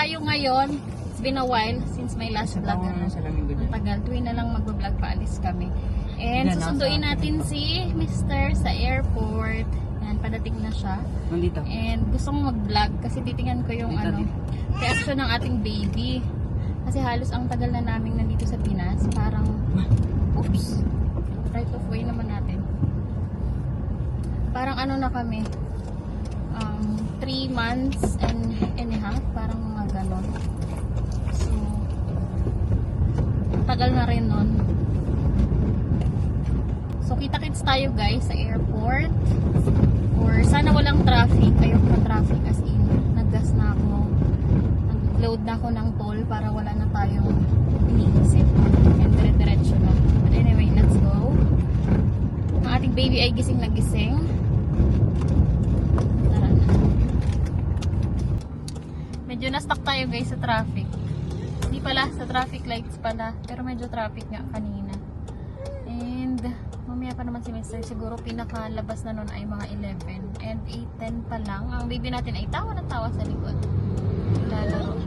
tayo ngayon. It's been a while since my last vlog. Ang tagal. Tuwing na lang magbablog, paalis kami. And susunduin natin si Mr. sa airport. Yan, padating na siya. Nandito. And gusto kong mag-vlog kasi titingnan ko yung reaction ng ating baby. Kasi halos ang tagal na namin nandito sa Pinas. Parang, oops. Right of way naman natin. Parang ano na kami. 3 months and a half. Parang mga ganon. So, tagal na rin nun. So, kita-kits tayo guys sa airport. Or sana walang traffic. Ayoko na traffic as in. Nag-gas na ako. Nag-load na ako ng toll para wala na tayong iniisip. And dire-diretso na. But anyway, let's go. Ang ating baby ay gising na gising. Tara na. Medyo na-stuck tayo guys sa traffic. Hindi pala, sa traffic lights pala. Pero medyo traffic nga kanina. And mamaya pa naman si Mr. Siguro pinakalabas na nun ay mga 11. And 8:10 pa lang. Ang baby natin ay tawa na tawa sa likod. Lalaro.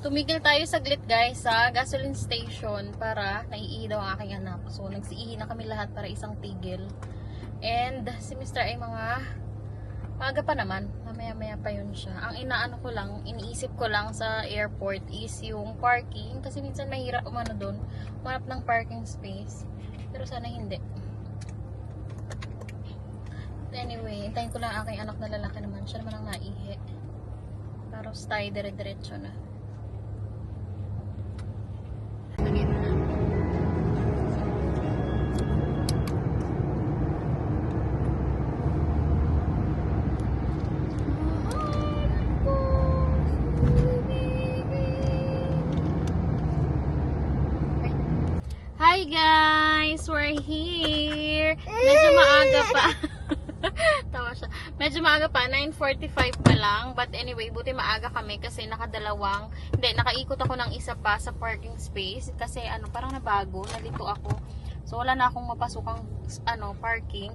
Tumigil tayo saglit guys sa gasoline station para naiihi daw ang aking anak. So nagsiihi na kami lahat para isang tigil. And si Mr. ay mga maaga pa naman. Mamaya-maya pa yun siya. Ang inaano ko lang, iniisip ko lang sa airport is yung parking. Kasi minsan mahirap umano doon. Umanap ng parking space. Pero sana hindi. Anyway, hintayin ko lang aking anak na lalaki naman. Siya naman ang naihi. Para tayo dire-diretso na. Hi guys! We're here! Medyo maaga pa. Tawa siya. Medyo maaga pa. 9:45 pa lang. But anyway, buti maaga kami kasi nakaikot ako ng isa pa sa parking space. Kasi parang nabago. Nalito ako. So wala na akong mapasukang parking.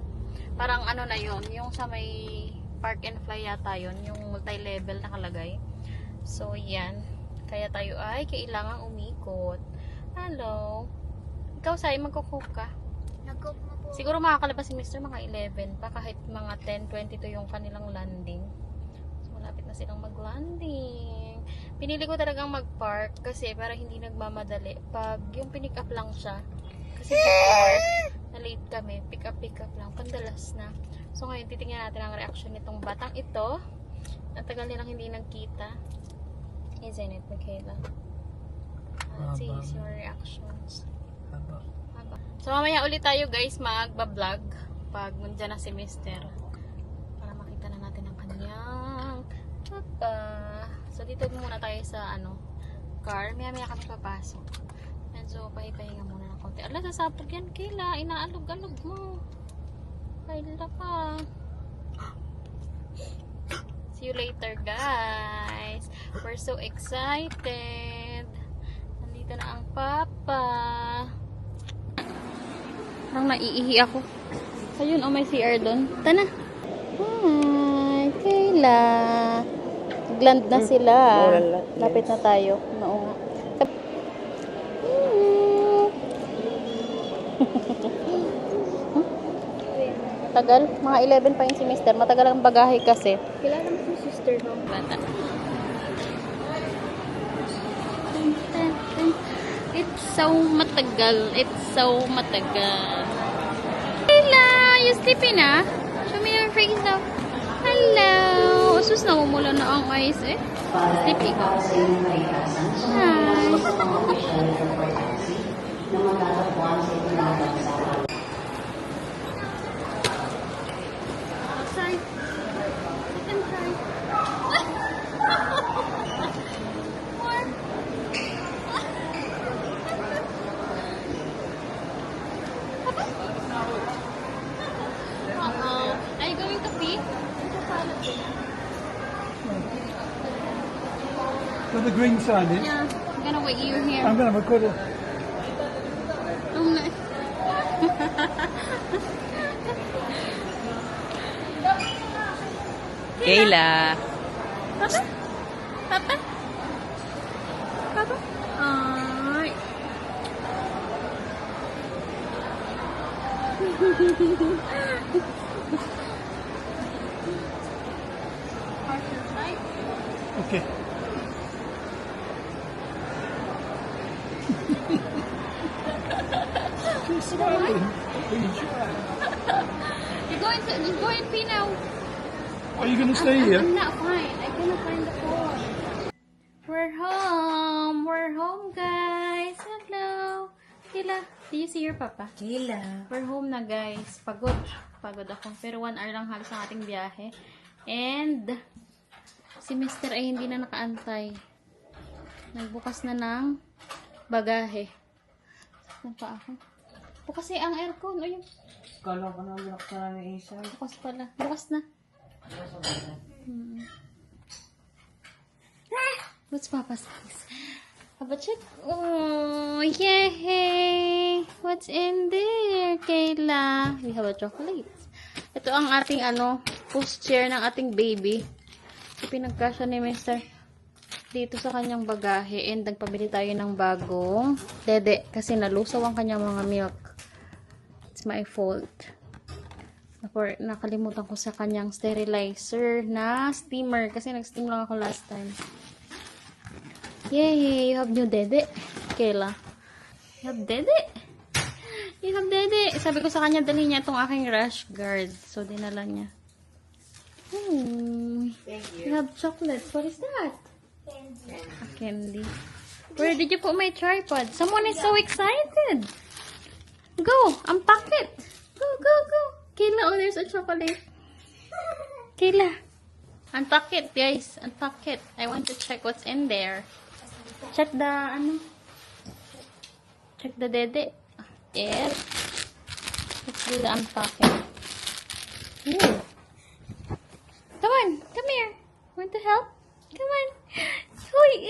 Parang na yon, yung sa may park and fly yata yun. Yung multi-level nakalagay. So yan. Kaya tayo ay kailangang umikot. Hello! Ikaw, Sai, magkukook ka? Nag-cook na po. Siguro makakalabas si Mr. mga 11 pa kahit mga 10:22 yung kanilang landing. So, malapit na silang mag-landing. Pinili ko talagang mag-park kasi para hindi nagmamadali. Pag yung pinick up lang siya. Kasi before, na-late kami. Pick up lang. Pandalas na. So, ngayon titingnan natin ang reaction nitong batang ito. Ang tagal nilang hindi nagkita. Isn't it, Michaela? Let's see your reactions. So mamaya ulit tayo guys magba-vlog pag nandiyan na si Mr. Para makita na natin ang kanyang papa. So dito muna tayo sa car. Maya kami papasok. And so pahipahinga muna ng konti. Ala, sasapag yan Kayla. Inaalog-alog mo. Kayla ka. See you later guys. We're so excited. Nandito na ang papa. Parang naiihi ako. Ayun, may CR doon. Tana. Hi, Kayla. Nagland na sila. Lapit na tayo. Oo nga. Tagal. Mga 11 pa yung semester. Matagal ang bagahe kasi. Kilala mo si sister mo? Bata. It's so matagal. It's so matagal. Kayla, you sleepy na? Show me your face now. Hello. Sus, namumula na ang eyes eh. Sleepy ka. Hi. Outside. You can try. Are you going to pee? With the green sign in? Yeah, I'm gonna wait you here. I'm going to record it. Oh, nice. Kayla. Papa? Papa? Papa? Ay. Okay. You're going pee now. Are you going to stay here? I'm not fine. I'm gonna find the phone. We're home. We're home, guys. Hello. Kayla, do you see your papa? Kayla. We're home na, guys. Pagod. Pagod ako. Pero 1 hour lang halos ang ating biyahe. And, si Mr. ay hindi na nakaantay. Nagbukas na ng bagahe. Saan pa ako? Bukas ang aircon. Ayun. Kala ko na binaksan na ni Isa. Bukas pala. Bukas na. What's Papa's face? Papa, check. Oh, yay! What's in there, Kayla? We have a chocolate. Ito ang ating, pushchair ng ating baby. Pinagkasya ni Mr. dito sa kanyang bagahe. And nagpabili tayo ng bagong dede. Kasi nalusaw ang kanyang mga milk. It's my fault. Nakalimutan ko sa kanyang sterilizer na steamer. Kasi nag-steam lang ako last time. Yay! You have new dede, Kayla. You have dede? You have dede. Sabi ko sa kanya, dali niya itong aking rash guard. So, dinala niya. Thank You have chocolates. What is that? A candy. Where did you put my tripod? Someone is so excited. Go! Unpack it. Go, go, go. Kayla, oh, there's a chocolate. Kayla. Unpack it, guys. Unpack it. I want to check what's in there. Check the, check the dede. Yes. Let's do the unpacking. Ooh. Come on. Come here. Want to help? Come on. Hoy.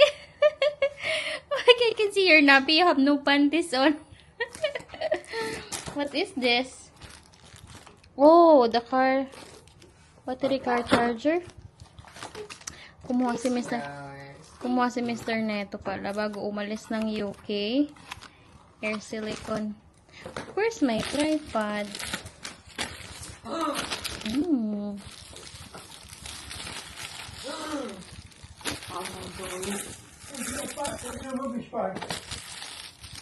I can see your nappy. You have no panties on. What is this? Oh, the car. Battery car charger. Kumuha si Mr. Neto pala bago umalis ng UK. Air silicone. Where's my tripod?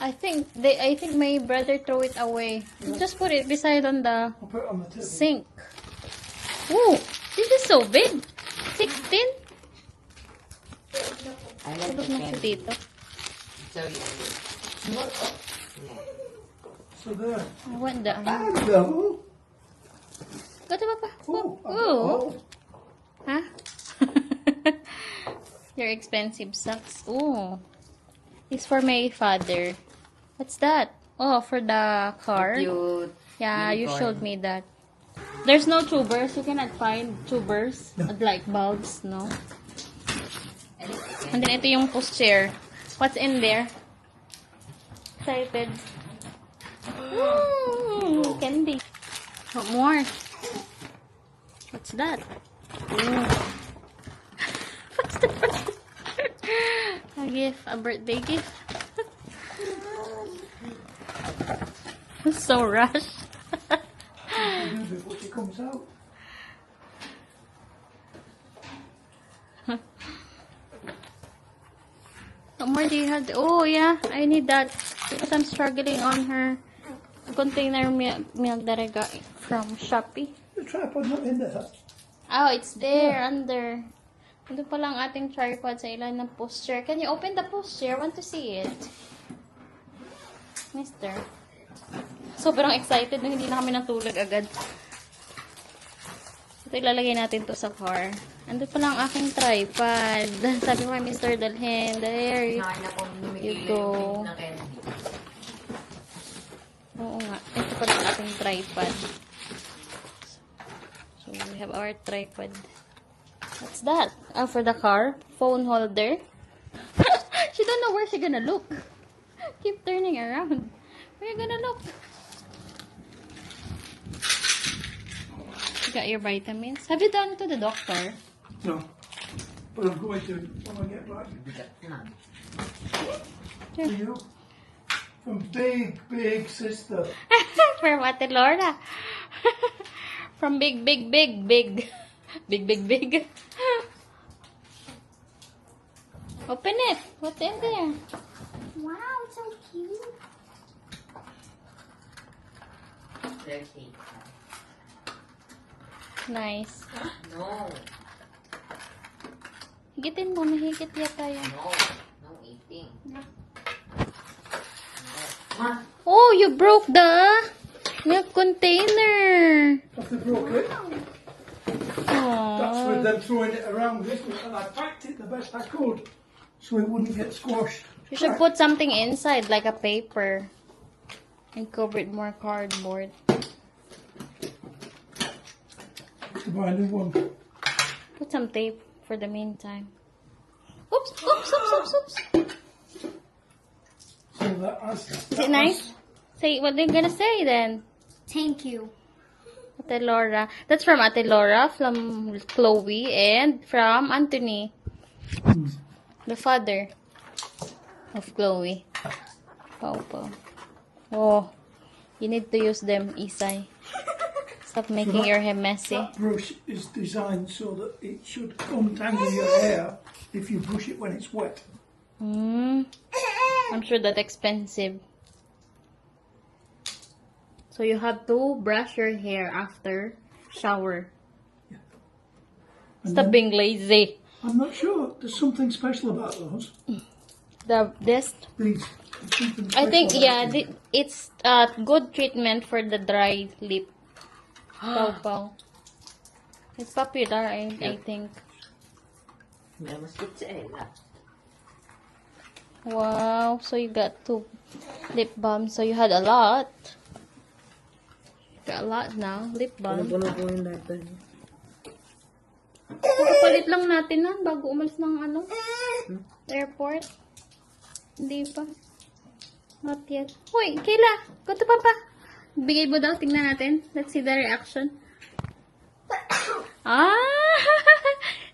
I think my brother threw it away. Just put it beside on the I'll put it on the table. sink. Ooh, this is so big. 16? I like Tulog the na si candy. Tito. So yummy. So there. I want the... Hello. Go to Papa. Oh, Ooh. Huh? Your expensive socks. Ooh. It's for my father. What's that? Oh, for the car. Cute. Yeah, you unicorn. showed me that. There's no tubers. You cannot find tubers. Like bulbs, no? And then ito yung pushchair. What's in there? Excited. Candy. What more? What's that? What's the a gift, a birthday gift. So rushed. Before she comes out. What more do you have? Oh, yeah. I need that. Because I'm struggling on her container milk that I got from Shopee. The tripod not in there. Oh, it's there, under. Ito pala ang ating tripod sa ilan ng poster. Can you open the poster? I want to see it. Mister. Sobrang excited na hindi na kami natulog agad. Ito ilalagay natin to sa car. Ando pala ang aking tripod. Sabi ko kay Mr. Dalhin, there you go. Oo nga. Ito pala ang ating tripod. So, we have our tripod. What's that? Oh, for the car. Phone holder. She don't know where she gonna look. Keep turning around. Where you gonna look? You got your vitamins. Have you done to the doctor? No. But I'm going to when I get back. Bigat na. To you. From big sister. From Ate Laura. From big. Big. Open it. What's in there? Wow, it's so cute. Dirty. Nice. No. Higitin mo. Mahigit yata yan. No. No eating. Ma. Oh, you broke the milk container. Have they broke it? That's with Aww. them throwing it around, isn't it? And I packed it the best I could so it wouldn't get squashed. You should put something inside, like a paper. And cover it more cardboard. To buy a new one. Put some tape for the meantime. Oops. So that has, Is it nice? Say, what are you gonna say then? Thank you. Ate Laura. That's from Ate Laura, from Chloe, and from Anthony. The father of Chloe. Pao. Oh, you need to use them, Isai. Stop making your hair messy. that brush is designed so that it should untangle your hair if you brush it when it's wet. I'm sure that's expensive. So you have to brush your hair after shower. And Stop then- being lazy. I'm not sure. There's something special about those. This, These. There's something I think, special yeah, about them. it's good treatment for the dry lip. Pao. It's popular, I think. May mas good sa Ella. Wow, so you got 2 lip balms. So you had a lot. Got a lot now, lip balm. Puno po yung lahat. Kapalit lang natin na bago umalis ng airport. Hindi pa. Not yet. Hoy, Kayla, go to Papa. Bigay mo daw, tingnan natin. Let's see the reaction.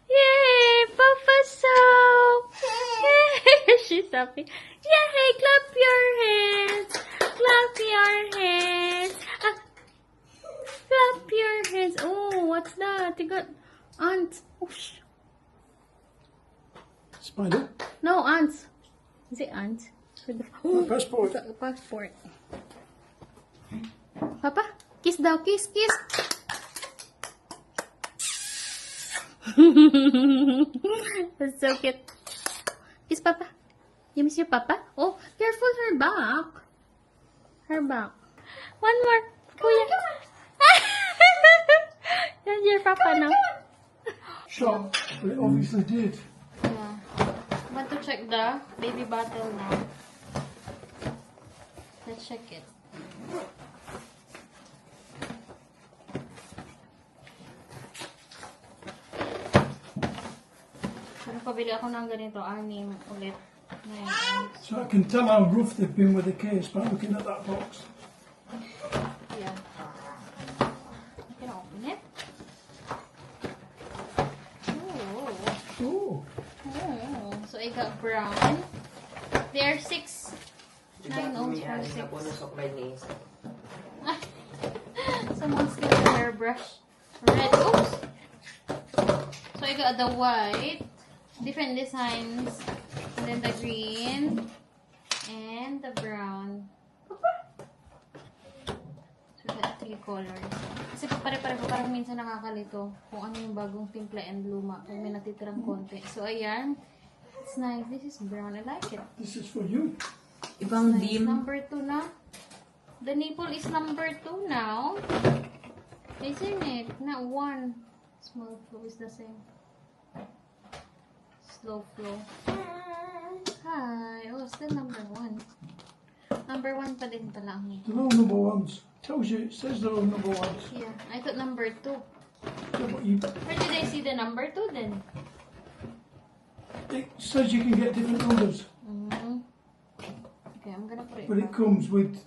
Yay! Papa soap! Yay! She's happy. Yay! Clap your hands! Clap your hands! Clap your hands! Oh, what's that? You got ants. Oh, Spider. no, ants. Is it ants? For the Passport. passport. Papa, kiss daw. Kiss. That's so cute. Kiss Papa. You miss your Papa? Oh, careful her back. Her back. One more. Kuya. That's your Papa now. Shot. But it obviously did. Yeah. Want to check the baby bottle now. Let's check it. Pero pabili ako ng ganito, 6 ulit. Ngayon. So I can tell how rough they've been with the case by looking at that box. Yeah. Can I open it? Oh. Oh. Oh. So I got brown. They are 6. 9 ounce for 6. Napuno sa kulay ni Isa. Someone's got a hairbrush. Red. Oops. So I got the white, different designs, and then the green, and the brown. So I got 3 colors. Kasi pare-pareho, parang minsan nakakalito kung ano yung bagong timpla and luma, kung may natitirang konti. So ayan. It's nice. This is brown. I like it. This is for you. Ibang Nice. dim. Number 2 na. The nipple is number 2 now. Isn't it? Not 1. Small flow is the same. Slow flow. Hi. Oh, still number 1. Number 1 pa din pala ang nipple. They're all number ones. Tells you, it says they're all number ones. Yeah. I thought number 2. Yeah, but you, Where did I see the number 2 then? it says you can get different numbers, Okay, I'm gonna put it but it back. comes with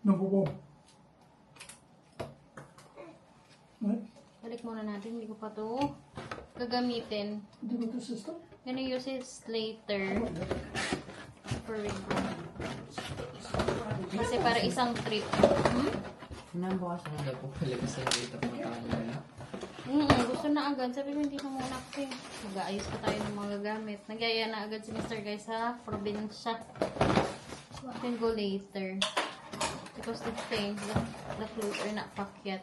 number 1. Right? Balik muna natin. Hindi ko pa to gagamitin. Do with the system. Gonna use it later. For review. Kasi para isang trip. Pinabawasan na daw po pala kasi dito po tayo. Gusto na agad. Sabi ko, hindi na muna kasi. Mag-aayos pa tayo ng mga gamit. Nagyaya na agad si Mr. guys sa probinsya. So, I can go later. Because the things, the clothes are not packed yet.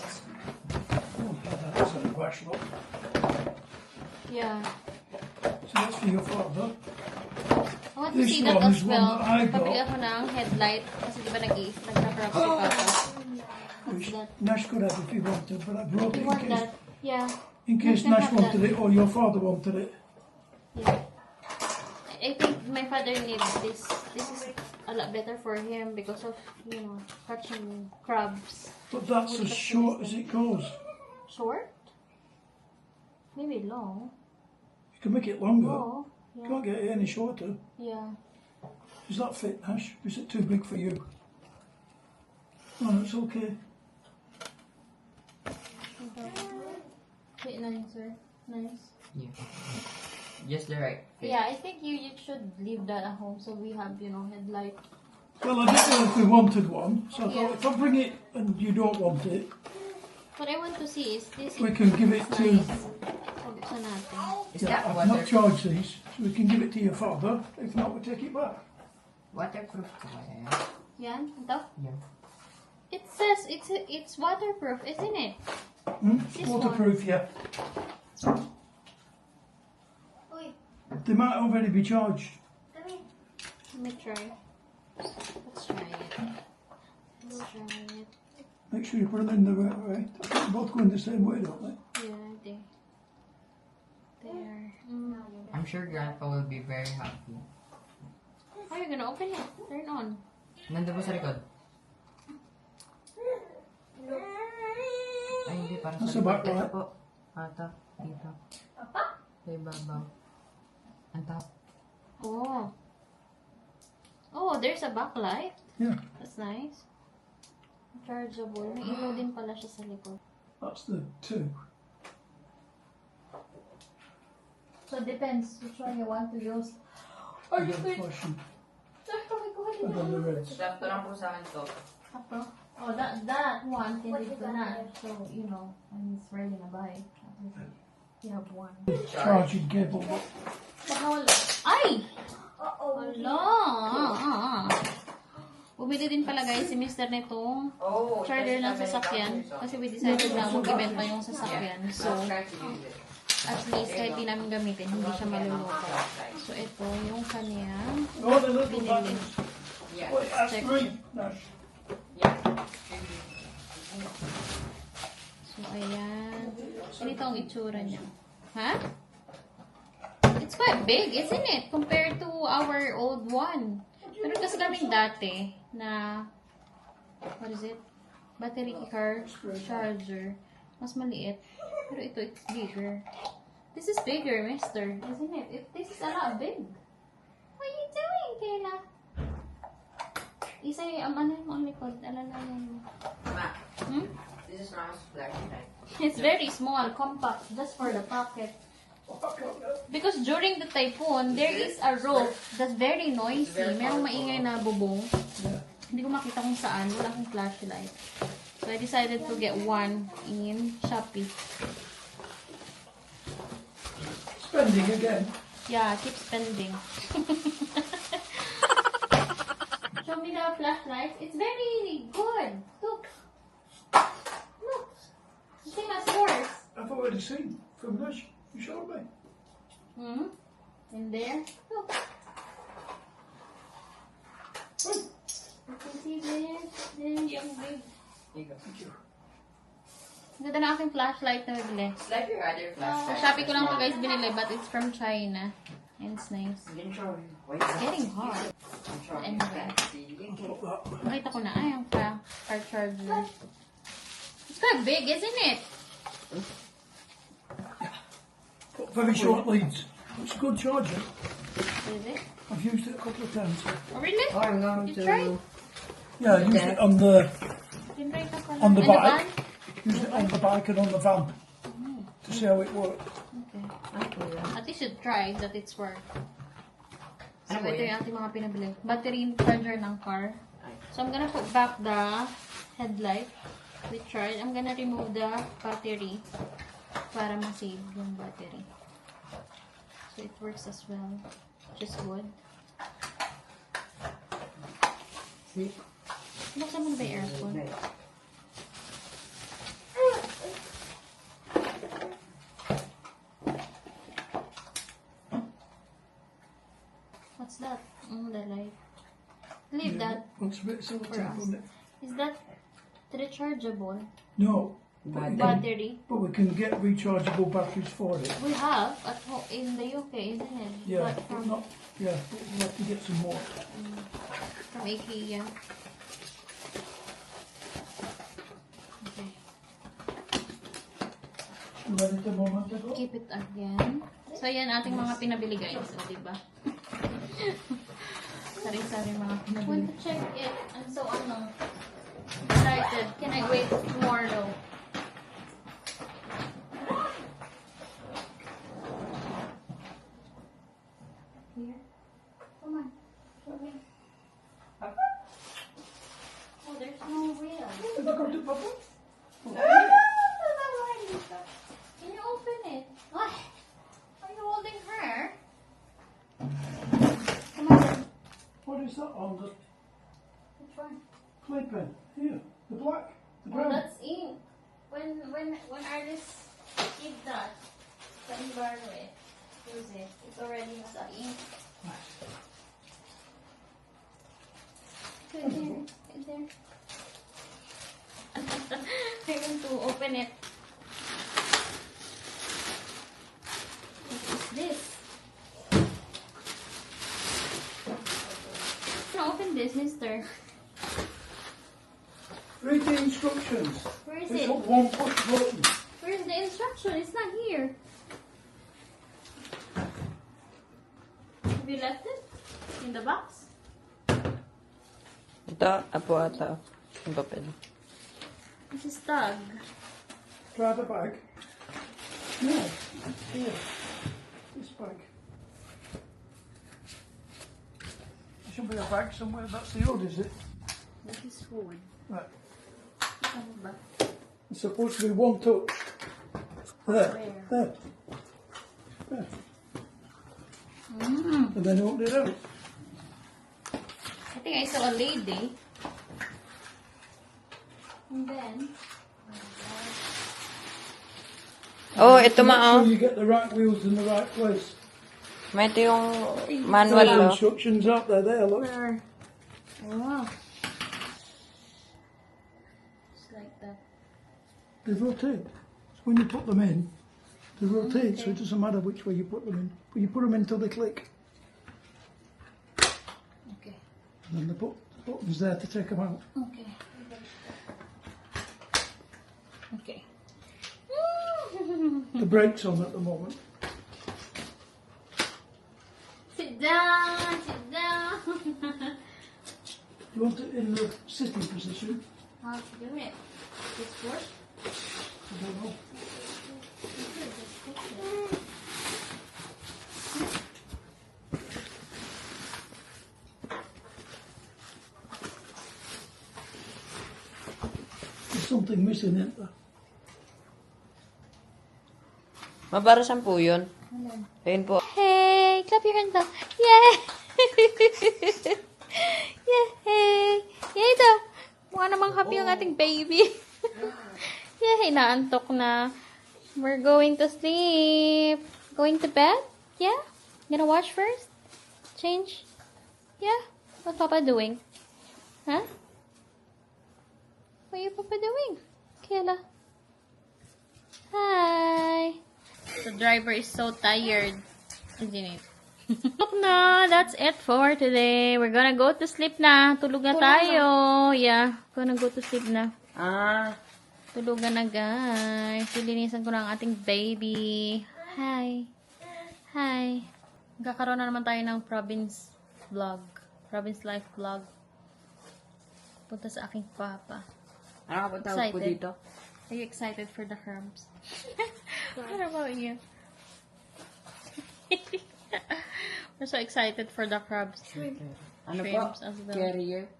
Oh, that's a wash look. Yeah. So that's for your father. I want to This see that one as is one well. that I got. Pabili ako ng headlight. Kasi di ba nag-crop si Papa. Which that? Nash could have if he wanted, but I brought You it want that? Yeah. in case can Nash have wanted that. it or your father wanted it. Yeah. I think my father needs this. This is a lot better for him because of, you know, catching crabs. But that's as short as it goes. Short? Maybe long. You can make it longer. Oh, yeah. Can't get it any shorter. Yeah. Does that fit, Nash? Is it too big for you? No, it's okay. Okay, nice, sir. Nice. Yeah. Just the right fit. Yeah, I think you should leave that at home so we have, you know, headlight. Well, I didn't know if we wanted one, so I Yeah. thought if I bring it and you don't want it, What I want to see is this. we can give it to. Nice. Buksan natin. Is Yeah, that I've not water, charged these, so we can give it to your father. If not, we take it back. waterproof ka kaya? Yan, ito. Yeah. It says it's waterproof, isn't it? It's waterproof, yeah. They might already be charged. Let me try. Let's try it. Let's try it. Make sure you put them in the right way. They both go in the same way, don't they? Yeah, they are. I'm sure Grandpa will be very happy. How are you gonna open it? Turn on. Nandun po sa likod. Ay, hindi. Para sa Nasa likod. back, Ito right? po. Ata. Dito. Sa ibabaw. Ang top. Oh. Oh, there's a backlight. Yeah, That's nice. Chargeable. May ilaw din pala siya sa likod. that's the two. So it depends which one you want to use. You got the flashing, and then the reds. Sakto lang po sa akin to. Apo? Oh, that one can leave to na. So, you know, when he's ready na buy. You have one. Charging cable. Baka wala. Ay! Wala! Bumili din pala guys si Mr. nitong Oh, charger ng sasakyan. Kasi we decided na mag-ibenta yung sasakyan. So, at least kahit di namin gamitin, hindi siya maluluto. So, ito yung kaniyang Oh, the little binili. buttons. Yeah. Oh, that's three. Nash. Yeah. So, ayan. Ganito ang itsura niya. Ha? It's quite big, isn't it? Compared to our old one. Pero kasi kaming dati na, what is it? Battery car charger. Mas maliit. Pero ito, it's bigger. This is bigger, mister. Isn't it? This is a lot big. What are you doing, Kayla? Isa yung ano yung likod. Alalayan mo. Ma, Hmm? this is Mama's flashlight. It's very small, compact, just for the pocket. Because during the typhoon, there is a roof that's very noisy. Merong maingay na bubong. Hindi ko makita kung saan. Wala akong flashlight. So I decided to get one in Shopee. Spending again. Yeah, keep spending. Show me the flashlight. It's very good. Look. Look. Same as yours. I've already seen from Nash. You showed me. Hmm? In there. Look. Right. You can see this. This is big. Here you go. Thank you. Ang ganda na aking flashlight na bibili. It's like your other Sa flashlight. Shopee ko lang ito guys binili, but it's from China. And it's nice. Didn't show you. Wait, It's getting hot. I'm showing Anyway. you. Put that. Nakita ko na, ay, ang car charger. It's quite big, isn't it? Got very short leads. It's a good charger. Is it? I've used it a couple of times. Oh, really? Oh, I'm going You to... tried? Yeah, I used it on the Tinry ka pala. On the Ano bike. ba? Use it on the bike and on the van to see how it works. Okay. Ano po yan? At least should try that it's work. So, Ano po ito yan? yung ating mga pinabili. Battery charger ng car. So, I'm gonna put back the headlight. We tried. I'm gonna remove the battery para ma-save yung battery. So, it works as well. Which is good. See? Buksan mo na ba yung aircon? What's that? The light. Leave that. Looks a bit silver, For us. doesn't it? Is that rechargeable No. battery? But we can get rechargeable batteries for it. We have at home in the UK, isn't it? Yeah, But but from, not. Yeah, but we'll have to get some more. from IKEA. Okay. Ready the moment to go? Keep it again. So, yan ating mga pinabili, guys. O, diba? Sari-sari mga pinabili. Want to check it. I'm so, excited. Can I wait more, though? Here. Come on. Show me. Oh, there's no wheel. Have you got it, Papa? Can you open it? What? Are you holding her? Come on. What is that on the Which one? clay pen? Here, the black, the Oh, brown. that's ink. When artists give that, can borrow it. Use it. It already has a ink. Right there. Right there. I want to open it. What is this? Now open this, mister. Read the instructions. Where is It's it? got one push button. Where's the instruction? It's not here. Have you left it? In the box? Ito, apo ata. Yung papel. This is tag. Try the bag. No. Here. This bag. There should be a bag somewhere. That's the hood, is it? This is food. Right. Ano ba? It's supposed to be one touch. There. Where? There. There. And then open it out. I think I saw a lady. And then, Oh, ito Make ma, oh. sure you get the right wheels in the right place. May ito yung manual, There's oh. instructions out there, look. where? Oh. Just like that. They rotate. So when you put them in, they rotate, so it doesn't matter which way you put them in. But you put them in till they click. Okay. And then the button's there to take them out. Okay. Okay. The brake's on at the moment. Sit down, sit down. You want it in the sitting position? How to do it? This work? I don't know. There's something missing in there. Mabara saan po yun? Ayun po. Hey, clap your hands up. Yay! Yay! Yay daw! Mukha namang happy yung ating baby. Yay! Naantok na. We're going to sleep. Going to bed? Yeah? Gonna wash first? Change? Yeah? What's Papa doing? Huh? What are you Papa doing? Kayla? Hi! The driver is so tired, isn't it? Look na, that's it for today. We're gonna go to sleep na. Tulog na tayo. Yeah, gonna go to sleep na. Ah, Tulugan na, guys. Silinisan ko na ang ating baby. Hi. Hi. Magkakaroon na naman tayo ng province vlog. Province life vlog. Punta sa aking papa. Ano ka ba tawag po Excited. dito? Are you excited for the crabs? What about you? We're so excited for the crabs. Ano po? Shrimps as well. Carrier?